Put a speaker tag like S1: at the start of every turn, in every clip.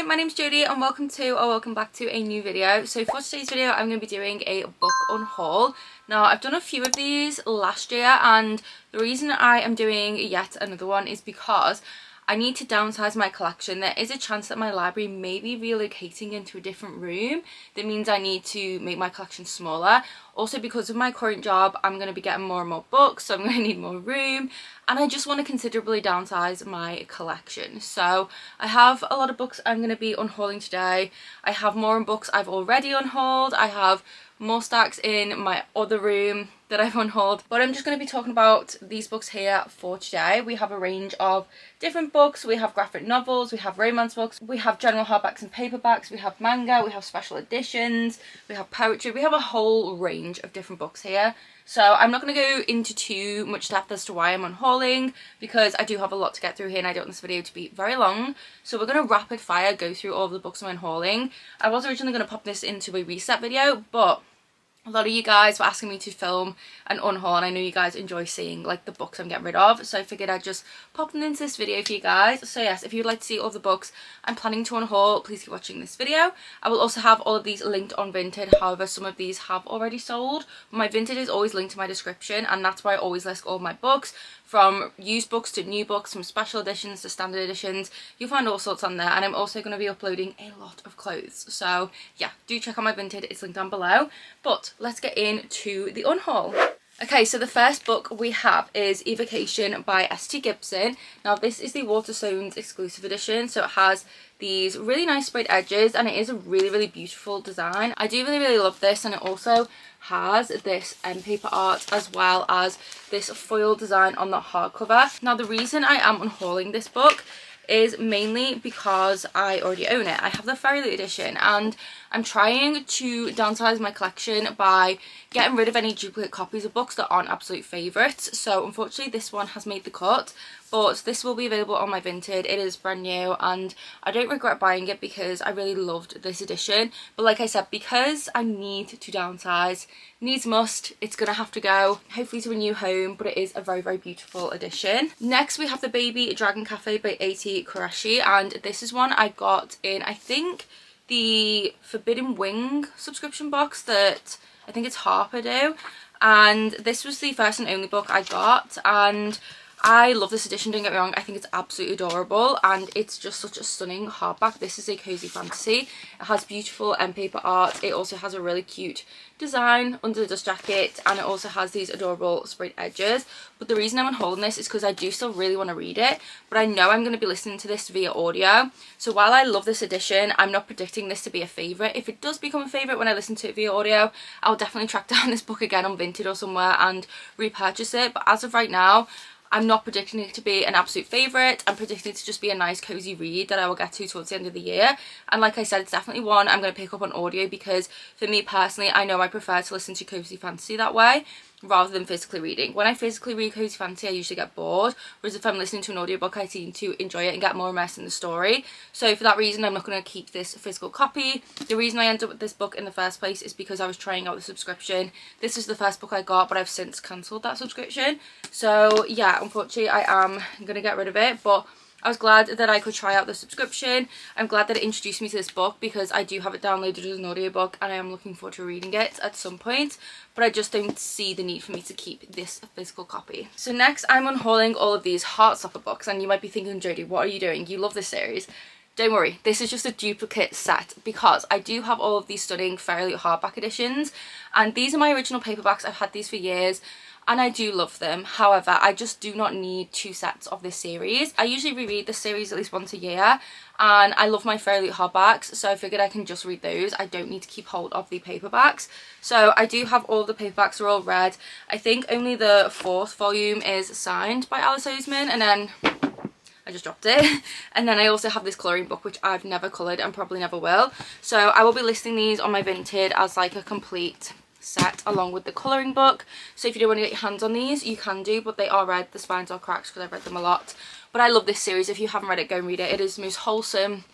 S1: my name's Jodie and welcome back to a new video. So for today's video I'm going to be doing a book unhaul. Now I've done a few of these last year and the reason I am doing yet another one is because I need to downsize my collection. There is a chance that my library may be relocating into a different room. That means I need to make my collection smaller. Also because of my current job, I'm going to be getting more and more books, so I'm going to need more room. And I just want to considerably downsize my collection. So I have a lot of books I'm going to be unhauling today. I have more books I've already unhauled. I have more stacks in my other room that I've unhauled, but I'm just going to be talking about these books here for today. We have a range of different books. We have graphic novels, we have romance books, we have general hardbacks and paperbacks, we have manga, we have special editions, we have poetry, we have a whole range of different books here. So I'm not going to go into too much depth as to why I'm unhauling because I do have a lot to get through here and I don't want this video to be very long. So we're going to rapid fire go through all of the books I'm unhauling. I was originally going to pop this into a reset video, but a lot of you guys were asking me to film an unhaul and I know you guys enjoy seeing like the books I'm getting rid of, so I figured I'd just pop them into this video for you guys. So yes, if you'd like to see all the books I'm planning to unhaul, please keep watching this video. I will also have all of these linked on Vinted, however some of these have already sold. My Vinted is always linked in my description and that's where I always list all my books, from used books to new books, from special editions to standard editions. You'll find all sorts on there, and I'm also going to be uploading a lot of clothes, so yeah, do check out my Vinted, it's linked down below. But let's get into the unhaul. Okay, so the first book we have is Evocation by S.T. Gibson. Now this is the Waterstones exclusive edition, so it has these really nice sprayed edges and it is a really beautiful design. I do really love this, and it also has this end paper art as well as this foil design on the hardcover. Now the reason I am unhauling this book is mainly because I already own it. I have the Fairy Loot edition and I'm trying to downsize my collection by getting rid of any duplicate copies of books that aren't absolute favourites. So unfortunately this one has made the cut, but this will be available on my Vinted. It is brand new and I don't regret buying it because I really loved this edition. But like I said, because I need to downsize, needs must, it's gonna have to go, hopefully to a new home, but it is a very beautiful edition. Next we have The Baby Dragon Cafe by A.T. Qureshi, and this is one I got in, I think, the Forbidden Wing subscription box that I think it's Harper do, and this was the first and only book I got, and I love this edition, don't get me wrong, I think it's absolutely adorable and it's just such a stunning hardback. This is a cozy fantasy. It has beautiful end paper art. It also has a really cute design under the dust jacket and it also has these adorable sprayed edges. But the reason I'm unhauling this is because I do still really want to read it, but I know I'm going to be listening to this via audio. So while I love this edition, I'm not predicting this to be a favourite. If it does become a favourite when I listen to it via audio, I'll definitely track down this book again on Vinted or somewhere and repurchase it. But as of right now, I'm not predicting it to be an absolute favourite. I'm predicting it to just be a nice cozy read that I will get to towards the end of the year. And like I said, it's definitely one I'm going to pick up on audio because for me personally, I know I prefer to listen to cozy fantasy that way rather than physically reading. When I physically read cozy fantasy, I usually get bored, whereas if I'm listening to an audiobook, I seem to enjoy it and get more immersed in the story. So for that reason, I'm not going to keep this physical copy. The reason I ended up with this book in the first place is because I was trying out the subscription. This is the first book I got, but I've since cancelled that subscription. So yeah, unfortunately I am going to get rid of it, but I was glad that I could try out the subscription. I'm glad that it introduced me to this book because I do have it downloaded as an audiobook and I am looking forward to reading it at some point, but I just don't see the need for me to keep this physical copy. So next I'm unhauling all of these Heartstopper books, and you might be thinking, Jodie, what are you doing? You love this series. Don't worry, this is just a duplicate set because I do have all of these stunning Fairy Loot hardback editions and these are my original paperbacks. I've had these for years and I do love them. However, I just do not need two sets of this series. I usually reread this series at least once a year and I love my Fairy Loot hardbacks, so I figured I can just read those. I don't need to keep hold of the paperbacks. So I do have all of the paperbacks, are all read. I think only the 4th volume is signed by Alice Oseman, and then I just dropped it. And then I also have this colouring book which I've never coloured and probably never will. So I will be listing these on my Vinted as like a complete set along with the colouring book. So if you do want to get your hands on these, you can do, but they are read. The spines are cracked because I've read them a lot. But I love this series. If you haven't read it, go and read it. It is the most wholesome,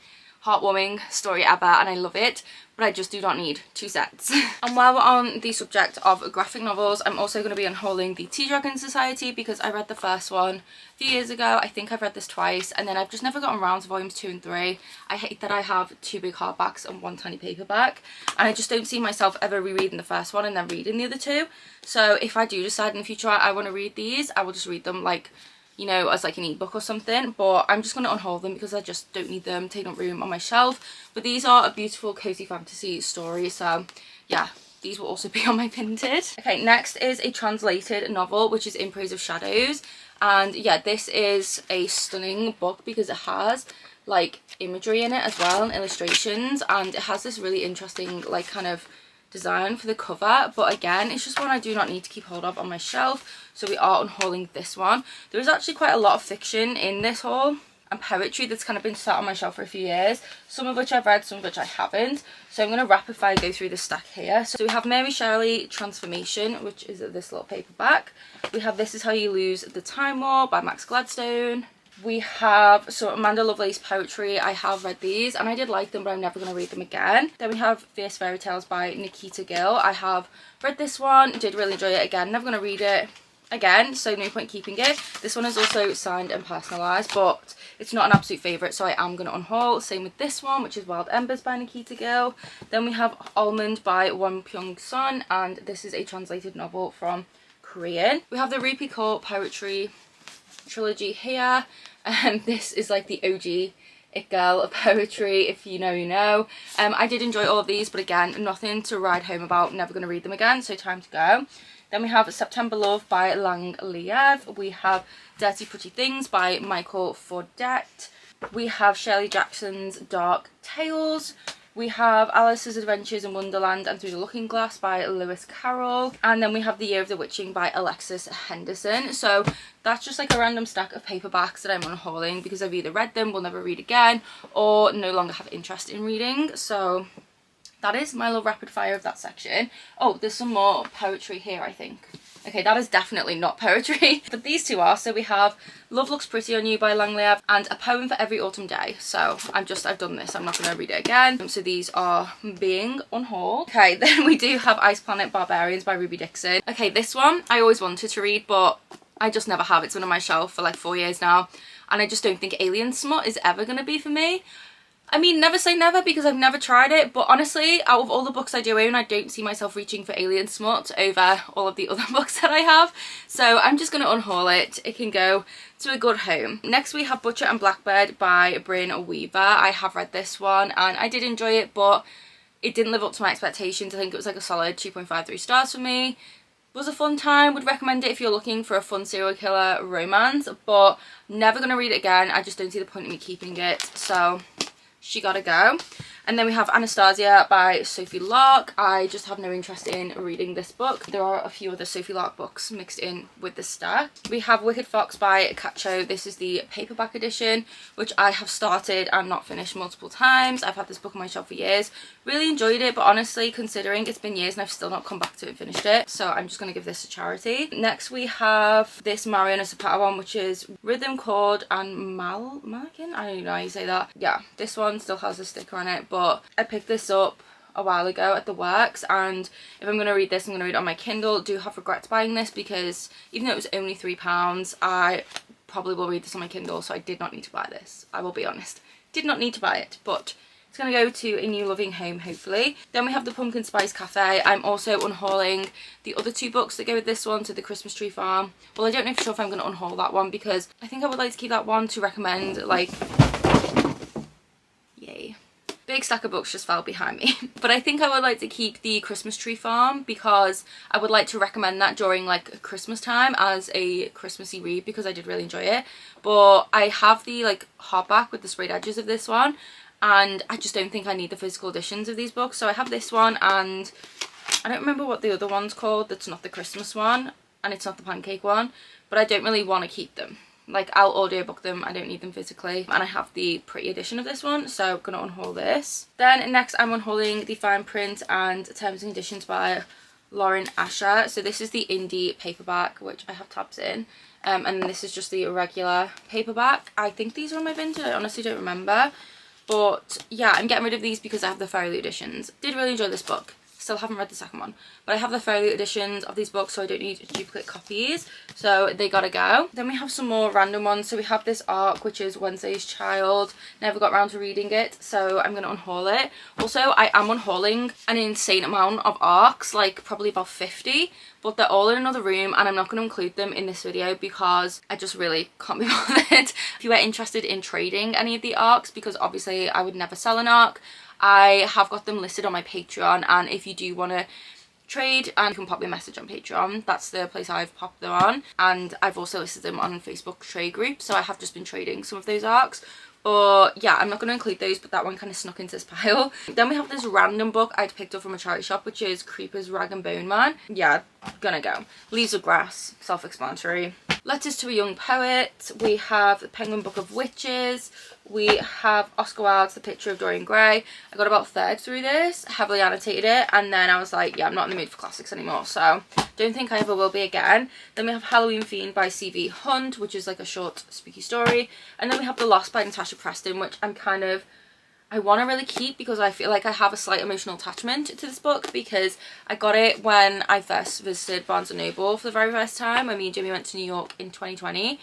S1: heartwarming story ever and I love it, but I just do not need 2 sets. And while we're on the subject of graphic novels, I'm also going to be unhauling the Tea Dragon Society because I read the first one a few years ago. I think I've read this twice and then I've just never gotten around to volumes 2 and 3. I hate that I have 2 big hardbacks and 1 tiny paperback, and I just don't see myself ever rereading the first one and then reading the other 2. So if I do decide in the future I want to read these, I will just read them like, you know, as like an ebook or something, but I'm just going to unhaul them because I just don't need them taking up room on my shelf. But these are a beautiful cozy fantasy story, so yeah, these will also be on my Vinted. Okay, next is a translated novel which is In Praise of Shadows, and yeah, this is a stunning book because it has like imagery in it as well and illustrations, and it has this really interesting like kind of design for the cover, but again it's just one I do not need to keep hold of on my shelf, so we are unhauling this one. There is actually quite a lot of fiction in this haul and poetry that's kind of been sat on my shelf for a few years, some of which I've read, some of which I haven't, so I'm going to rapid fire go through the stack here. So we have Mary Shelley Transformation, which is this little paperback. We have This Is How You Lose the Time War by Max Gladstone. We have Amanda Lovelace poetry. I have read these and I did like them, but I'm never going to read them again. Then we have Fierce Fairy Tales by Nikita Gill. I have read this one, did really enjoy it. Again, never going to read it again, so no point keeping it. This one is also signed and personalised, but it's not an absolute favourite, so I am going to unhaul. Same with this one, which is Wild Embers by Nikita Gill. Then we have Almond by Won Pyong-sun, and this is a translated novel from Korean. We have the Rupi Kaur poetry trilogy here, and this is like the OG It Girl of poetry. If you know, you know. I did enjoy all of these, but again, nothing to write home about, never going to read them again, so time to go. Then we have September Love by Lang Liev. We have Dirty Pretty Things by Michael Fordette. We have Shirley Jackson's Dark Tales. We have Alice's Adventures in Wonderland and Through the Looking Glass by Lewis Carroll. And then we have The Year of the Witching by Alexis Henderson. So that's just like a random stack of paperbacks that I'm unhauling because I've either read them, will never read again, or no longer have interest in reading. So that is my little rapid fire of that section. Oh, there's some more poetry here, I think. Okay, that is definitely not poetry, but these two are. So we have Love Looks Pretty on You by Lang Liev and A Poem for Every Autumn Day. So I've done this, I'm not going to read it again. So these are being unhauled. Okay, then we do have Ice Planet Barbarians by Ruby Dixon. Okay, this one I always wanted to read, but I just never have. It's been on my shelf for like 4 years now, and I just don't think alien smut is ever going to be for me. I mean, never say never because I've never tried it, but honestly, out of all the books I do own, I don't see myself reaching for alien smut over all of the other books that I have. So I'm just going to unhaul it. It can go to a good home. Next we have Butcher and Blackbird by Bryn Weaver. I have read this one and I did enjoy it, but it didn't live up to my expectations. I think it was like a solid 2.53 stars for me. It was a fun time, would recommend it if you're looking for a fun serial killer romance, but never going to read it again. I just don't see the point of me keeping it, so she gotta go. And then we have Anastasia by Sophie Lark. I just have no interest in reading this book. There are a few other Sophie Lark books mixed in with this stack. We have Wicked Fox by Cacho. This is the paperback edition, which I have started and not finished multiple times. I've had this book on my shelf for years. Really enjoyed it, but honestly, considering it's been years and I've still not come back to it and finished it, so I'm just going to give this a charity. Next we have this Mariana Zapata one, which is Rhythm, Chord and Malkin? I don't even know how you say that. Yeah, this one still has a sticker on it, but I picked this up a while ago at the works, and if I'm going to read this, I'm going to read it on my Kindle. Do have regrets buying this because even though it was only £3, I probably will read this on my Kindle, so I did not need to buy this. I will be honest. Did not need to buy it, but it's going to go to a new loving home, hopefully. Then we have the Pumpkin Spice Cafe. I'm also unhauling the other 2 books that go with this one, so the Christmas Tree Farm. Well, I don't know for sure if I'm going to unhaul that one because I think I would like to keep that one to recommend, like, yay. Big stack of books just fell behind me. But I think I would like to keep the Christmas Tree Farm because I would like to recommend that during like Christmas time as a Christmassy read because I did really enjoy it. But I have the like hardback with the sprayed edges of this one, and I just don't think I need the physical editions of these books. So I have this one, and I don't remember what the other one's called that's not the Christmas one, and it's not the pancake one, but I don't really want to keep them. Like, I'll audiobook them, I don't need them physically. And I have the pretty edition of this one, so I'm gonna unhaul this. Then next I'm unhauling the fine print and terms and conditions by Lauren Asher. So this is the indie paperback, which I have tabs in. And this is just the regular paperback. I think these are on my Vinted, I honestly don't remember. But yeah, I'm getting rid of these because I have the Fairy editions. Did really enjoy this book. Still haven't read the second one, but I have the Fairy editions of these books, so I don't need duplicate copies, so they gotta go. Then we have some more random ones. So we have this arc, which is Wednesday's Child. Never got around to reading it, so I'm gonna unhaul it. Also, I am unhauling an insane amount of arcs, like probably about 50, but they're all in another room, and I'm not going to include them in this video because I just really can't be bothered. If you are interested in trading any of the arcs, because obviously I would never sell an arc, I have got them listed on my Patreon, and if you do want to trade, and you can pop me a message on Patreon. That's the place I've popped them on, and I've also listed them on Facebook trade group, so I have just been trading some of those arcs. But yeah, I'm not going to include those, but that one kind of snuck into this pile. Then we have this random book I'd picked up from a charity shop, which is Creeper's Rag and Bone Man. Yeah, gonna go. Leaves of Grass, self-explanatory. Letters to a Young Poet. We have the Penguin Book of Witches. We have Oscar Wilde's The Picture of Dorian Gray. I got about a third through this, heavily annotated it, and then I was like, yeah, I'm not in the mood for classics anymore, so don't think I ever will be again. Then we have Halloween Fiend by C.V. Hunt, which is like a short spooky story. And then we have The Lost by Natasha Preston, which I want to really keep because I feel like I have a slight emotional attachment to this book, because I got it when I first visited Barnes & Noble for the very first time when me and Jimmy went to New York in 2020,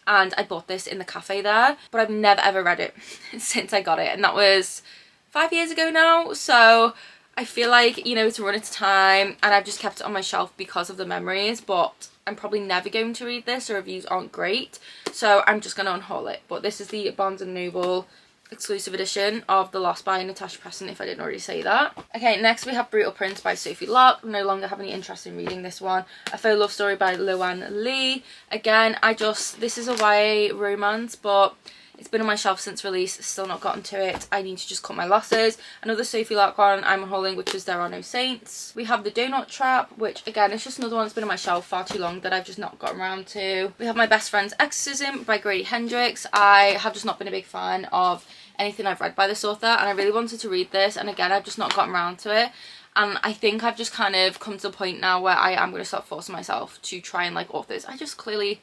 S1: and I bought this in the cafe there, but I've never ever read it since I got it, and that was 5 years ago now. So I feel like, you know, it's run its time, and I've just kept it on my shelf because of the memories, but I'm probably never going to read this. The reviews aren't great, so I'm just going to unhaul it. But this is the Barnes & Noble exclusive edition of The Lost by Natasha Preston, if I didn't already say that. Okay, next we have Brutal Prince by Sophie Locke. No longer have any interest in reading this one. A Faux Love Story by Luan Lee. Again, this is a YA romance, but it's been on my shelf since release, still not gotten to it. I need to just cut my losses. Another Sophie Locke one I'm unhauling, which is There Are No Saints. We have The Donut Trap, which again is just another one that's been on my shelf far too long that I've just not gotten around to. We have My Best Friend's Exorcism by Grady Hendrix. I have just not been a big fan of anything I've read by this author, and I really wanted to read this, and again I've just not gotten around to it. And I think I've just kind of come to the point now where I am going to start forcing myself to try and like authors I just clearly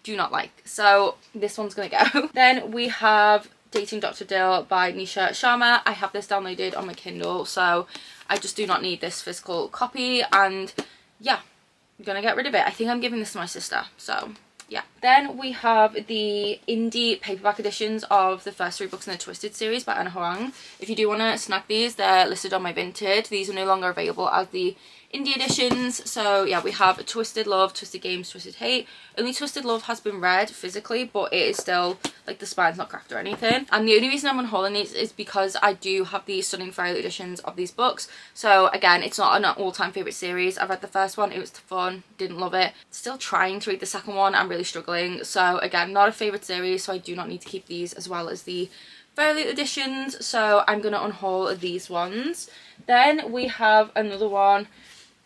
S1: do not like. So this one's gonna go. Then we have Dating Dr. Dill by Nisha Sharma. I have this downloaded on my Kindle, so I just do not need this physical copy, and yeah, I'm gonna get rid of it. I think I'm giving this to my sister, so yeah. Then we have the indie paperback editions of the first 3 books in the Twisted series by Anna Huang. If you do want to snag these, they're listed on my Vinted. These are no longer available as the indie editions. So yeah, we have Twisted Love, Twisted Games, Twisted Hate. Only Twisted Love has been read physically, but it is still, like, the spine's not cracked or anything. And the only reason I'm unhauling these is because I do have the stunning fairy editions of these books. So again, it's not an all-time favourite series. I read the first one, it was fun, didn't love it. Still trying to read the second one, I'm really struggling. So again, not a favourite series, so I do not need to keep these, as well as the Fairy editions. So I'm going to unhaul these ones. Then we have another one,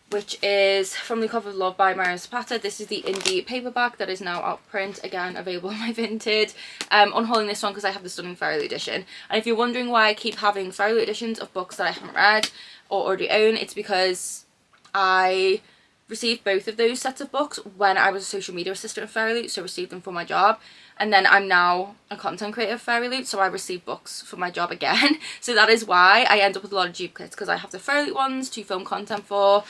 S1: which is From the Cover of Love by Marion Zapata. This is the indie paperback that is now out of print, again available on my Vinted. Unhauling this one because I have the stunning Fairy edition. And if you're wondering why I keep having Fairy editions of books that I haven't read or already own, it's because I received both of those sets of books when I was a social media assistant at Fairy, so received them for my job. And then I'm now a content creator of Fairy, so I receive books for my job again. So that is why I end up with a lot of duplicates, because I have the Fairy ones to film content for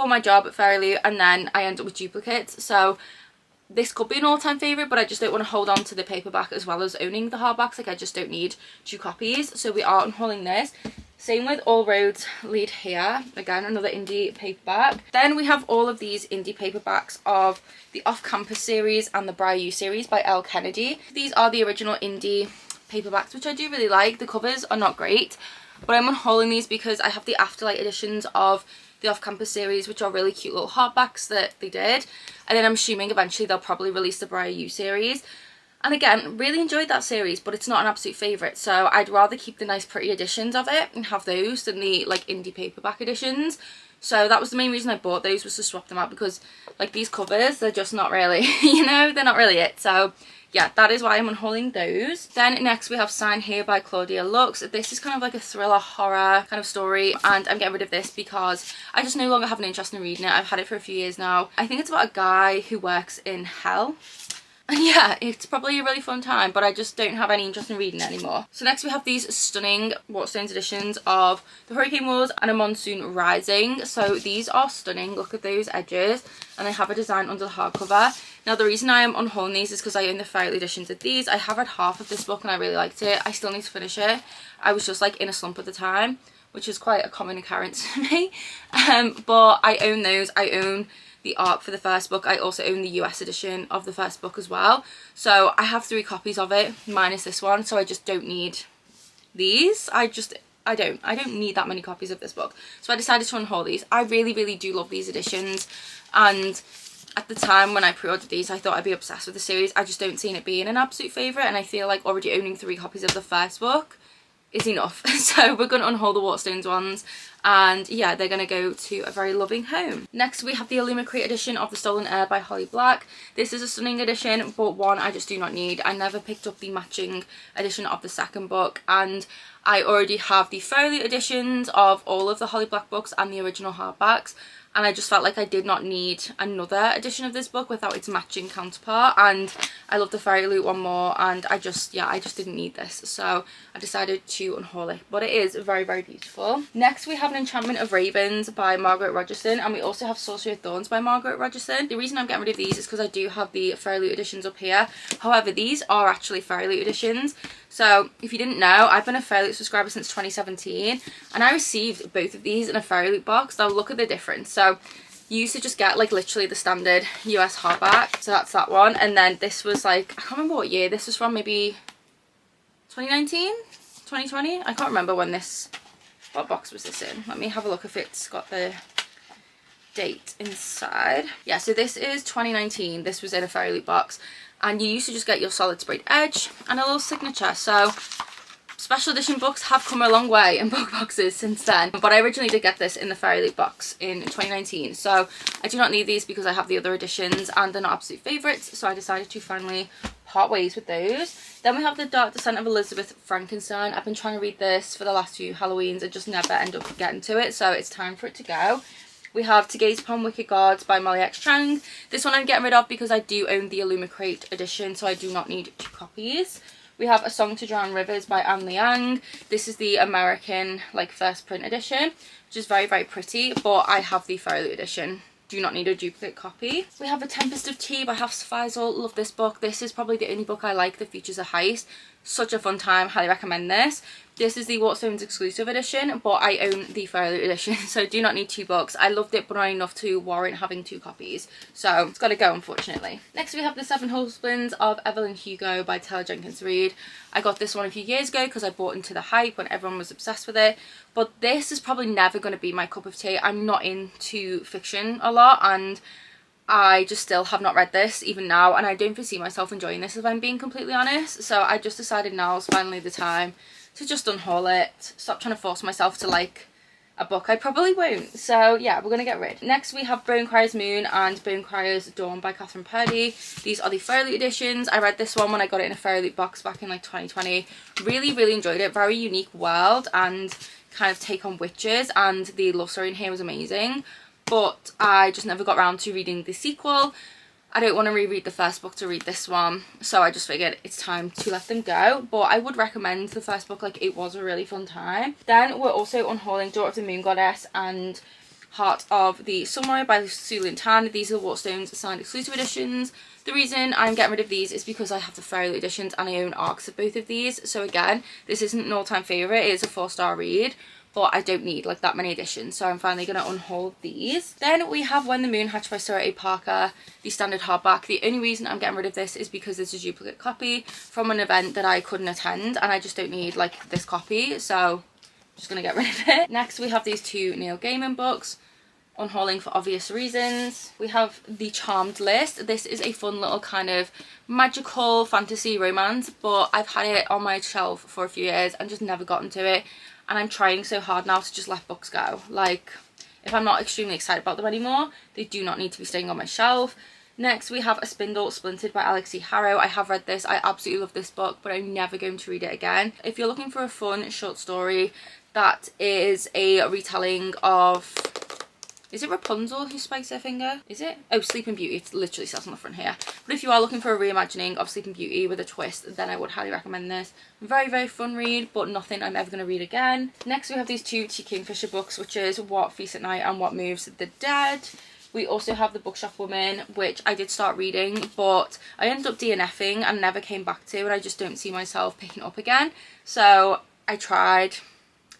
S1: my job at Fairy, and then I end up with duplicates. So this could be an all-time favourite, but I just don't want to hold on to the paperback as well as owning the hardbacks. Like, I just don't need 2 copies. So we are unhauling this. Same with All Roads Lead Here. Again, another indie paperback. Then we have all of these indie paperbacks of the Off Campus series and the Briar U series by Elle Kennedy. These are the original indie paperbacks, which I do really like. The covers are not great, but I'm unhauling these because I have the Afterlight editions of the Off Campus series, which are really cute little hardbacks that they did. And then I'm assuming eventually they'll probably release the Briar U series. And again, really enjoyed that series, but it's not an absolute favourite. So I'd rather keep the nice pretty editions of it and have those than the like indie paperback editions. So that was the main reason I bought those, was to swap them out, because like these covers, they're just not really, you know, they're not really it. So yeah, that is why I'm unhauling those. Then next we have Sign Here by Claudia Lux. This is kind of like a thriller horror kind of story, and I'm getting rid of this because I just no longer have an interest in reading it. I've had it for a few years now. I think it's about a guy who works in hell. And yeah, it's probably a really fun time, but I just don't have any interest in reading it anymore. So next we have these stunning Waterstones editions of The Hurricane Wars and A Monsoon Rising. So these are stunning. Look at those edges. And they have a design under the hardcover. Now the reason I am unhauling these is because I own the fairy editions of these. I have read half of this book and I really liked it. I still need to finish it. I was just like in a slump at the time, which is quite a common occurrence for me. But I own those. I own the art for the first book. I also own the US edition of the first book as well. So I have 3 copies of it, minus this one. So I just don't need these. I don't need that many copies of this book. So I decided to unhaul these. I really do love these editions. And at the time when I pre-ordered these, I thought I'd be obsessed with the series. I just don't see it being an absolute favourite. And I feel like already owning 3 copies of the first book is enough. So we're going to unhaul the Waterstones ones, and yeah, they're going to go to a very loving home. Next we have the Illumicrate edition of The Stolen Heir by Holly Black. This is a stunning edition, but one I just do not need. I never picked up the matching edition of the second book, and I already have the folio editions of all of the Holly Black books and the original hardbacks, and I just felt like I did not need another edition of this book without its matching counterpart. And I love the Fairy Loot one more, and I just didn't need this, so I decided to unhaul it. But it is very beautiful. Next we have An Enchantment of Ravens by Margaret Rogerson, and we also have Sorcery of Thorns by Margaret Rogerson. The reason I'm getting rid of these is because I do have the Fairy Loot editions up here. However, these are actually Fairy Loot editions. So if you didn't know, I've been a Fairy Loot subscriber since 2017, and I received both of these in a Fairy Loot box. Now look at the difference. So you used to just get like literally the standard US hardback, so that's that one, and then this was like, I can't remember what year this was from, maybe 2019, 2020, I can't remember when this, what box was this in? Let me have a look if it's got the date inside. Yeah, so this is 2019. This was in a Fairy Loot box, and you used to just get your solid sprayed edge and a little signature. So special edition books have come a long way in book boxes since then, but I originally did get this in the Fairy Loot box in 2019, so I do not need these because I have the other editions and they're not absolute favourites, so I decided to finally part ways with those. Then we have The Dark Descent of Elizabeth Frankenstein. I've been trying to read this for the last few Halloweens and just never end up getting to it, so it's time for it to go. We have To Gaze Upon Wicked Gods by Molly X Chang. This one I'm getting rid of because I do own the Illumicrate edition, so I do not need 2 copies. We have A Song to Drown Rivers by Anne Liang. This is the American like first print edition, which is very pretty, but I have the Fairy Loot edition. Do not need a duplicate copy. We have A Tempest of Tea by Hafsa Faisal. Love this book. This is probably the only book I like that features a heist. Such a fun time. Highly recommend this. This is the Waterstones exclusive edition, but I own the Fairy Loot edition, so do not need 2 books. I loved it, but not enough to warrant having 2 copies. So it's got to go, unfortunately. Next we have The Seven Husbands of Evelyn Hugo by Taylor Jenkins Reid. I got this one a few years ago because I bought into the hype when everyone was obsessed with it. But this is probably never going to be my cup of tea. I'm not into fiction a lot, and I just still have not read this even now, and I don't foresee myself enjoying this if I'm being completely honest. So I just decided now is finally the time to just unhaul it. Stop trying to force myself to like a book I probably won't. So yeah, we're gonna get rid. Next we have Bone Crier's Moon and Bone Crier's Dawn by Catherine Purdy. These are the Fairy Loot editions. I read this one when I got it in a Fairy Loot box back in like 2020. Really enjoyed it. Very unique world and kind of take on witches, and the love story in here was amazing. But I just never got around to reading the sequel. I don't want to reread the first book to read this one, so I just figured it's time to let them go. But I would recommend the first book, like it was a really fun time. Then we're also unhauling Daughter of the Moon Goddess and Heart of the Sunrise by Su Lin Tan. These are the Waterstones signed exclusive editions. The reason I'm getting rid of these is because I have the Fairy Loot editions and I own arcs of both of these. So again, this isn't an all-time favourite, it is a 4-star read, but I don't need like that many editions, so I'm finally going to unhaul these. Then we have When the Moon Hatched by Sarah A. Parker, the standard hardback. The only reason I'm getting rid of this is because it's a duplicate copy from an event that I couldn't attend, and I just don't need like this copy, so I'm just going to get rid of it. Next we have these 2 Neil Gaiman books, unhauling for obvious reasons. We have The Charmed List. This is a fun little kind of magical fantasy romance, but I've had it on my shelf for a few years and just never gotten to it. And I'm trying so hard now to just let books go. Like, if I'm not extremely excited about them anymore, they do not need to be staying on my shelf. Next, we have A Spindle Splintered by Alex E. Harrow. I have read this. I absolutely love this book, but I'm never going to read it again. If you're looking for a fun short story that is a retelling of Is it Rapunzel who spikes her finger? Is it? Oh, Sleeping Beauty. It literally says on the front here. But if you are looking for a reimagining of Sleeping Beauty with a twist, then I would highly recommend this. Very, very fun read, but nothing I'm ever going to read again. Next, we have these two T. Kingfisher books, which is What Feasts at Night and What Moves the Dead. We also have The Bookshop Woman, which I did start reading, but I ended up DNFing and never came back to, and I just don't see myself picking it up again. So I tried,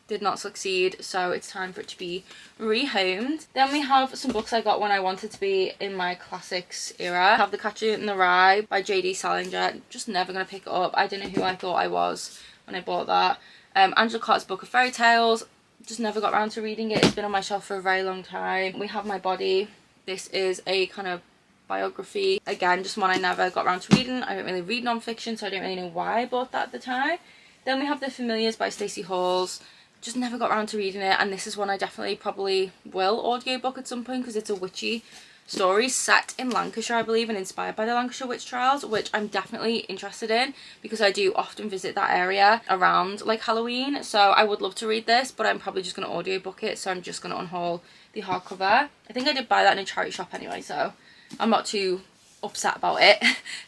S1: did not succeed, so it's time for it to be rehomed. Then we have some books I got when I wanted to be in my classics era. I have The Catcher in the Rye by J.D. Salinger. Just never going to pick it up. I don't know who I thought I was when I bought that. Angela Carter's Book of Fairy Tales. Just never got around to reading it. It's been on my shelf for a very long time. We have My Body. This is a kind of biography. Again, just one I never got around to reading. I don't really read non-fiction, so I don't really know why I bought that at the time. Then we have The Familiars by Stacey Halls. Just never got around to reading it, and this is one I definitely probably will audiobook at some point because it's a witchy story set in Lancashire, I believe, and inspired by the Lancashire witch trials, which I'm definitely interested in because I do often visit that area around like Halloween. So I would love to read this, but I'm probably just going to audiobook it, so I'm just going to unhaul the hardcover. I think I did buy that in a charity shop anyway, so I'm not too upset about it.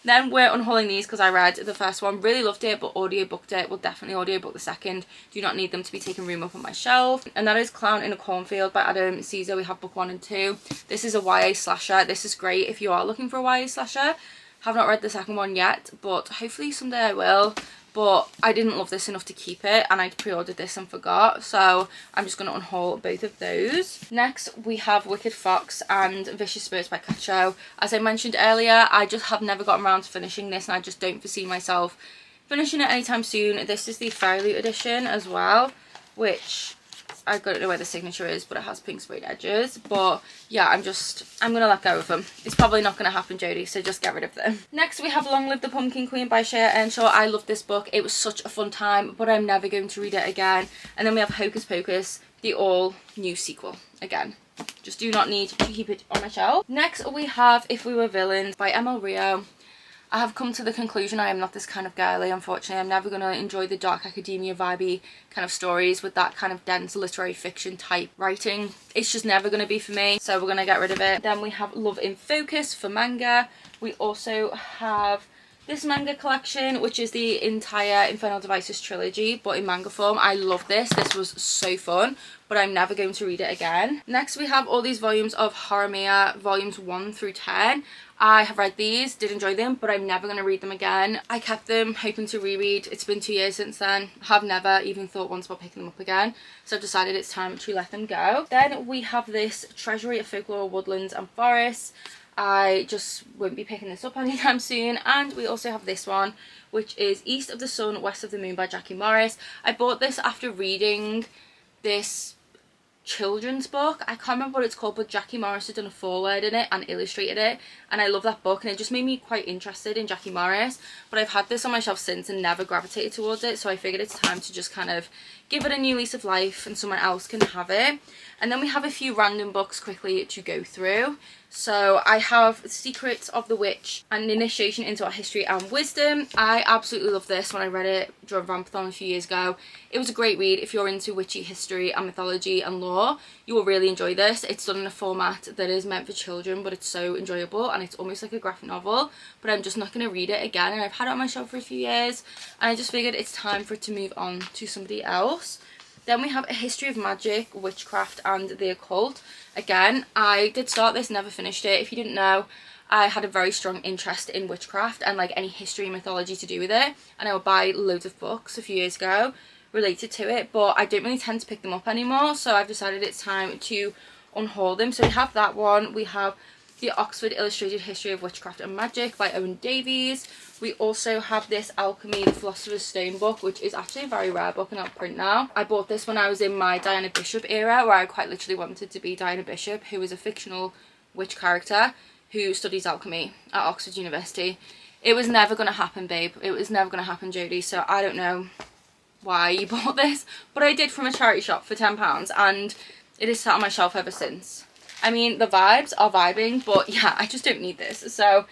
S1: Then we're unhauling these because I read the first one, really loved it, but audiobooked it. Will definitely audiobook the second. Do not need them to be taking room up on my shelf. And that is Clown in a Cornfield by Adam Caesar. We have book 1 and 2. This is a YA slasher. This is great if you are looking for a YA slasher. Have not read the second one yet, but hopefully someday I will. But I didn't love this enough to keep it, and I pre-ordered this and forgot, so I'm just going to unhaul both of those. Next, we have Wicked Fox and Vicious Spirits by Cacho. As I mentioned earlier, I just have never gotten around to finishing this, and I just don't foresee myself finishing it anytime soon. This is the Fairy Loot edition as well, which I don't know where the signature is, but it has pink sprayed edges. But yeah, I'm gonna let go of them. It's probably not gonna happen, Jodie, so just get rid of them. Next, we have Long Live the Pumpkin Queen by Shea Earnshaw. I love this book. It was such a fun time, but I'm never going to read it again. And then we have Hocus Pocus, the all new sequel. Again, just do not need to keep it on my shelf. Next, we have If We Were Villains by Emil Rio. I have come to the conclusion I am not this kind of girly, unfortunately. I'm never going to enjoy the dark academia vibey kind of stories with that kind of dense literary fiction type writing. It's just never going to be for me, so we're going to get rid of it. Then we have Love in Focus for Manga. We also have this manga collection, which is the entire Infernal Devices trilogy, but in manga form. I love this. This was so fun, but I'm never going to read it again. Next, we have all these volumes of Horimiya, volumes 1 through 10. I have read these, did enjoy them, but I'm never going to read them again. I kept them hoping to reread. It's been 2 years since then. Have never even thought once about picking them up again. So I've decided it's time to let them go. Then we have this Treasury of Folklore, Woodlands and Forests. I just won't be picking this up anytime soon. And we also have this one, which is East of the Sun, West of the Moon by Jackie Morris. I bought this after reading this children's book. I can't remember what it's called, but Jackie Morris had done a foreword in it and illustrated it, and I love that book, and it just made me quite interested in Jackie Morris. But I've had this on my shelf since and never gravitated towards it, so I figured it's time to just kind of give it a new lease of life and someone else can have it. And then we have a few random books quickly to go through. So I have Secrets of the Witch and an Initiation into Our History and Wisdom. I absolutely love this when I read it during Vampathon a few years ago. It was a great read. If you're into witchy history and mythology and lore, you will really enjoy this. It's done in a format that is meant for children, but it's so enjoyable and it's almost like a graphic novel. But I'm just not going to read it again, and I've had it on my shelf for a few years, and I just figured it's time for it to move on to somebody else. Then we have A History of Magic, Witchcraft and the Occult. Again, I did start this, never finished it. If you didn't know, I had a very strong interest in witchcraft and like any history and mythology to do with it. And I would buy loads of books a few years ago related to it, but I don't really tend to pick them up anymore. So I've decided it's time to unhaul them. So we have that one. We have the Oxford Illustrated History of Witchcraft and Magic by Owen Davies. We also have this Alchemy, the Philosopher's Stone book, which is actually a very rare book and out of print now. I bought this when I was in my Diana Bishop era, where I quite literally wanted to be Diana Bishop, who is a fictional witch character who studies alchemy at Oxford University. It was never going to happen, babe. It was never going to happen, Jodie, so I don't know why you bought this, but I did from a charity shop for £10, and it is sat on my shelf ever since. I mean, the vibes are vibing, but yeah, I just don't need this. So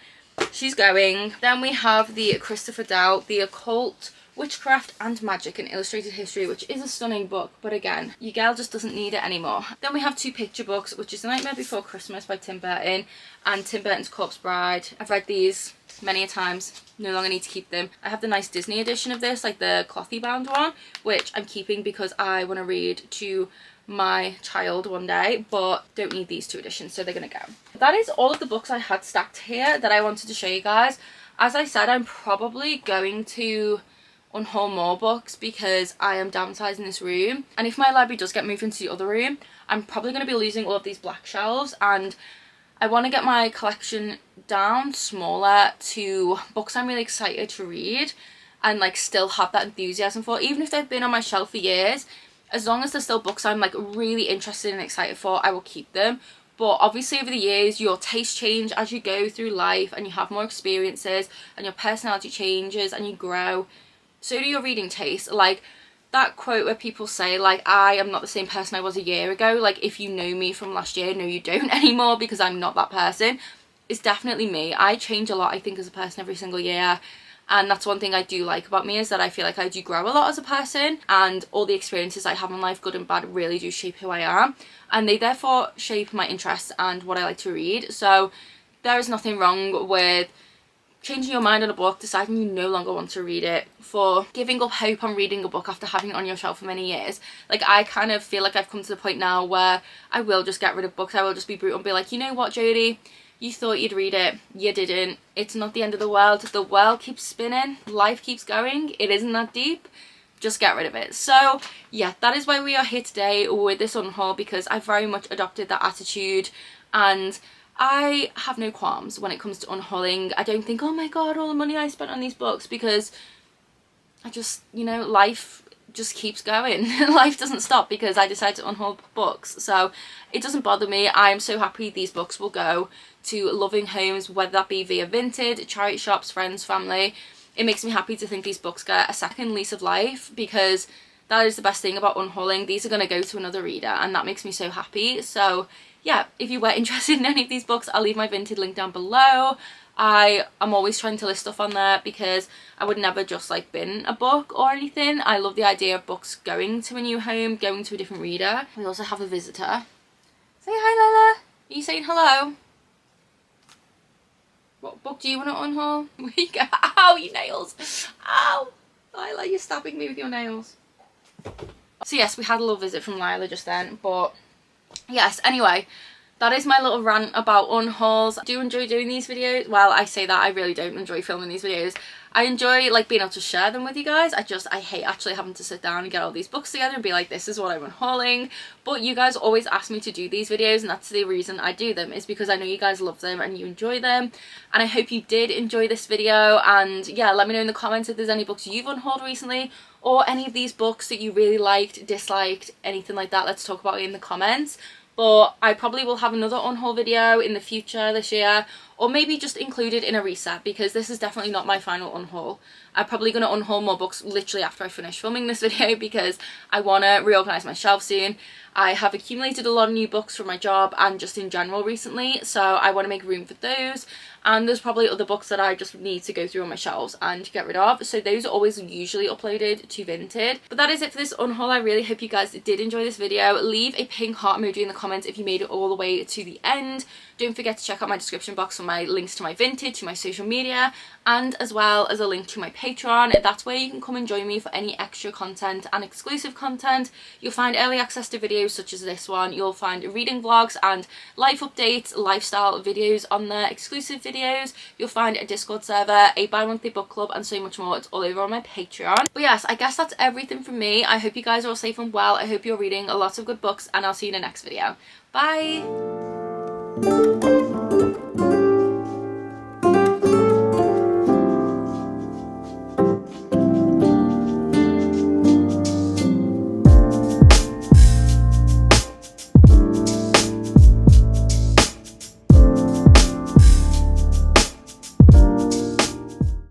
S1: she's going. Then we have the Christopher Dowd, The Occult, Witchcraft and Magic in Illustrated History, which is a stunning book, but again, your girl just doesn't need it anymore. Then we have two picture books, which is The Nightmare Before Christmas by Tim Burton and Tim Burton's Corpse Bride. I've read these many a times, no longer need to keep them. I have the nice Disney edition of this, like the clothy bound one, which I'm keeping because I want to read to my child one day, but don't need these two editions, so they're gonna go. That is all of the books I had stacked here that I wanted to show you guys. As I said, I'm probably going to unhaul more books because I am downsizing this room, and if my library does get moved into the other room, I'm probably going to be losing all of these black shelves, and I want to get my collection down smaller to books I'm really excited to read and like still have that enthusiasm for, even if they've been on my shelf for years. As long as they're still books I'm like really interested and excited for, I will keep them. But obviously over the years your tastes change as you go through life and you have more experiences and your personality changes and you grow. So do your reading taste. Like that quote where people say like, I am not the same person I was a year ago, like if you know me from last year, no you don't anymore, because I'm not that person. It's definitely me. I change a lot, I think, as a person every single year, and that's one thing I do like about me, is that I feel like I do grow a lot as a person, and all the experiences I have in life, good and bad, really do shape who I am, and they therefore shape my interests and what I like to read. So there is nothing wrong with changing your mind on a book, deciding you no longer want to read it, for giving up hope on reading a book after having it on your shelf for many years. Like I kind of feel like I've come to the point now where I will just get rid of books. I will just be brutal and be like, you know what, Jodie, you thought you'd read it, you didn't. It's not the end of the world. The world keeps spinning, life keeps going, it isn't that deep. Just get rid of it. So yeah, that is why we are here today with this unhaul, because I very much adopted that attitude, and I have no qualms when it comes to unhauling. I don't think, oh my god, all the money I spent on these books, because I just, you know, life just keeps going. Life doesn't stop because I decide to unhaul books, so it doesn't bother me. I am so happy these books will go to loving homes, whether that be via Vinted, charity shops, friends, family. It makes me happy to think these books get a second lease of life, because that is the best thing about unhauling. These are going to go to another reader, and that makes me so happy. So yeah, if you were interested in any of these books, I'll leave my Vinted link down below. I am always trying to list stuff on there because I would never just like bin a book or anything. I love the idea of books going to a new home, going to a different reader. We also have a visitor. Say hi, Lila. Are you saying hello? What book do you want to unhaul? Ow, your nails. Ow. Lila, you're stabbing me with your nails. So yes, we had a little visit from Lila just then, but yes, anyway, that is my little rant about unhauls. I do enjoy doing these videos. Well, I say that, I really don't enjoy filming these videos. I enjoy like being able to share them with you guys. I hate actually having to sit down and get all these books together and be like, this is what I'm unhauling. But you guys always ask me to do these videos, and that's the reason I do them, is because I know you guys love them and you enjoy them. And I hope you did enjoy this video, and yeah, let me know in the comments if there's any books you've unhauled recently, or any of these books that you really liked, disliked, anything like that. Let's talk about it in the comments. But I probably will have another unhaul video in the future this year, or maybe just included in a reset, because this is definitely not my final unhaul. I'm probably going to unhaul more books literally after I finish filming this video, because I want to reorganise my shelf soon. I have accumulated a lot of new books from my job and just in general recently, so I want to make room for those. And there's probably other books that I just need to go through on my shelves and get rid of, so those are always usually uploaded to Vinted. But that is it for this unhaul. I really hope you guys did enjoy this video. Leave a pink heart emoji in the comments if you made it all the way to the end. Don't forget to check out my description box for my links to my Vinted, to my social media, and as well as a link to my Patreon. That's where you can come and join me for any extra content and exclusive content. You'll find early access to videos such as this one. You'll find reading vlogs and life updates, lifestyle videos on there, exclusive videos. You'll find a Discord server, a bi-monthly book club, and so much more. It's all over on my Patreon. But yes, I guess that's everything from me. I hope you guys are all safe and well. I hope you're reading a lot of good books, and I'll see you in the next video. Bye!